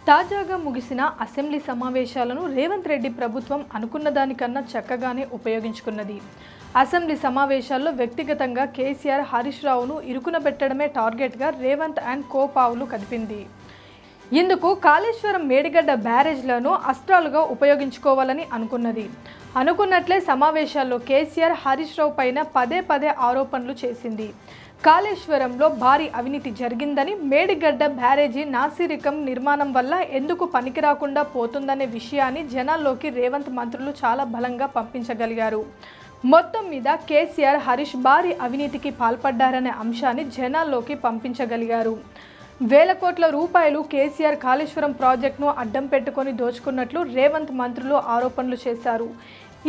తాజాగా ముగిసిన అసెంబ్లీ సమావేశాలను రేవంత్ రెడ్డి ప్రభుత్వం అనుకున్న దానికన్నా చక్కగానే ఉపయోగించుకున్నది. అసెంబ్లీ సమావేశాల్లో వ్యక్తిగతంగా కేసీఆర్, హరీష్ రావును ఇరుకున పెట్టడమే టార్గెట్గా రేవంత్ అండ్ కో పావులు కదిపింది. ఇందుకు కాళేశ్వరం మేడిగడ్డ బ్యారేజ్లను అస్త్రాలుగా ఉపయోగించుకోవాలని అనుకున్నట్లే సమావేశాల్లో కేసీఆర్, హరీష్ రావు పైన పదే ఆరోపణలు చేసింది. కాళేశ్వరంలో భారీ అవినీతి జరిగిందని, మేడిగడ్డ బ్యారేజీ నాసిరకం నిర్మాణం వల్ల ఎందుకు పనికిరాకుండా పోతుందనే విషయాన్ని జనాల్లోకి రేవంత్ మంత్రులు చాలా బలంగా పంపించగలిగారు. మొత్తం మీద కేసీఆర్, హరీష్ భారీ అవినీతికి పాల్పడ్డారనే అంశాన్ని జనాల్లోకి పంపించగలిగారు. వేల కోట్ల రూపాయలు కేసీఆర్ కాళేశ్వరం ప్రాజెక్టును అడ్డం పెట్టుకొని దోచుకున్నట్లు రేవంత్ మంత్రులు ఆరోపణలు చేశారు.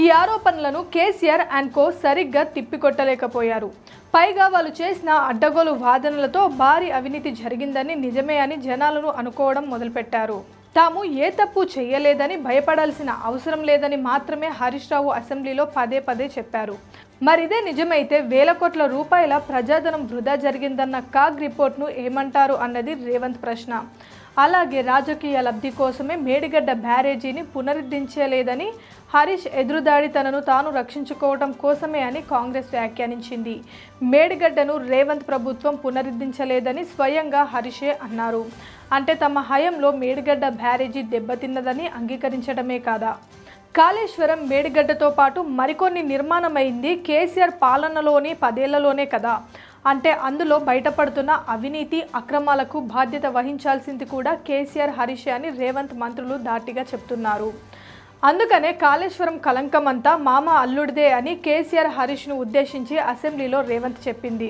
ఈ ఆరోపణలను కేసీఆర్ అండ్ కో సరిగ్గా తిప్పికొట్టలేకపోయారు. పైగా వాళ్ళు చేసిన అడ్డగోలు వాదనలతో భారీ అవినీతి జరిగిందని, నిజమే అని జనాలను అనుకోవడం మొదలుపెట్టారు. తాము ఏ తప్పు చేయలేదని, భయపడాల్సిన అవసరం లేదని మాత్రమే హరీష్ రావు అసెంబ్లీలో పదే చెప్పారు. మరిదే నిజమైతే వేల కోట్ల రూపాయల ప్రజాధనం వృధా జరిగిందన్న కాగ్ రిపోర్ట్ను ఏమంటారు అన్నది రేవంత్ ప్రశ్న. అలాగే రాజకీయ లబ్ధి కోసమే మేడిగడ్డ బ్యారేజీని పునరుద్ధరించలేదని, హరీష్ ఎదురుదాడి తనను తాను రక్షించుకోవడం కోసమే అని కాంగ్రెస్ వ్యాఖ్యానించింది. మేడిగడ్డను రేవంత్ ప్రభుత్వం పునరుద్ధరించలేదని స్వయంగా హరీషే అన్నారు. అంటే తమ హయంలో మేడిగడ్డ బ్యారేజీ దెబ్బతిన్నదని అంగీకరించడమే కాదా? కాళేశ్వరం మేడిగడ్డతో పాటు మరికొన్ని నిర్మాణమైంది కేసీఆర్ పాలనలోని 10 ఏళ్లలోనే కదా. అంటే అందులో బయటపడుతున్న అవినీతి, అక్రమాలకు బాధ్యత వహించాల్సింది కూడా కేసీఆర్, హరీష్ అని రేవంత్ మంత్రులు ధాటిగా చెప్తున్నారు. అందుకనే కాళేశ్వరం కలంకమంతా మామ అల్లుడిదే అని కేసీఆర్, హరీష్ను ఉద్దేశించి అసెంబ్లీలో రేవంత్ చెప్పింది.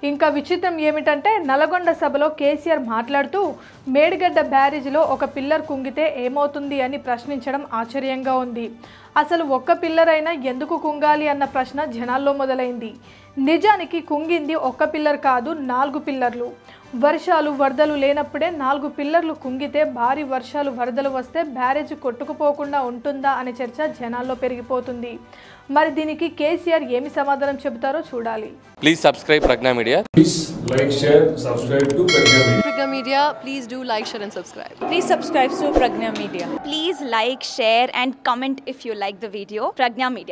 ఇంకా విచిత్రం ఏమిటంటే నల్గొండ సభలో కేసీఆర్ మాట్లాడుతూ మేడిగడ్డ బ్యారేజీలో ఒక పిల్లర్ కుంగితే ఏమవుతుంది అని ప్రశ్నించడం ఆశ్చర్యంగా ఉంది. అసలు ఒక్క పిల్లరైనా ఎందుకు కుంగాలి అన్న ప్రశ్న జనాల్లో మొదలైంది. నిజానికి కుంగింది ఒక్క పిల్లర్ కాదు, 4 పిల్లర్లు. వర్షాలు, వరదలు లేనప్పుడే 4 పిల్లర్లు కుంగితే భారీ వర్షాలు, వరదలు వస్తే బ్యారేజ్ కొట్టుకుపోకుండా ఉంటుందా అనే చర్చ జనాల్లో పెరిగిపోతుంది. మరి దీనికి కేసీఆర్ ఏమి సమాధానం చెబుతారో చూడాలి. Please subscribe Pragya media. Please like, share, subscribe to Pragna Media. Pragna Media, please do like, share and subscribe. Please subscribe to Pragna Media. Please like, share and comment if you like the video. Pragna Media.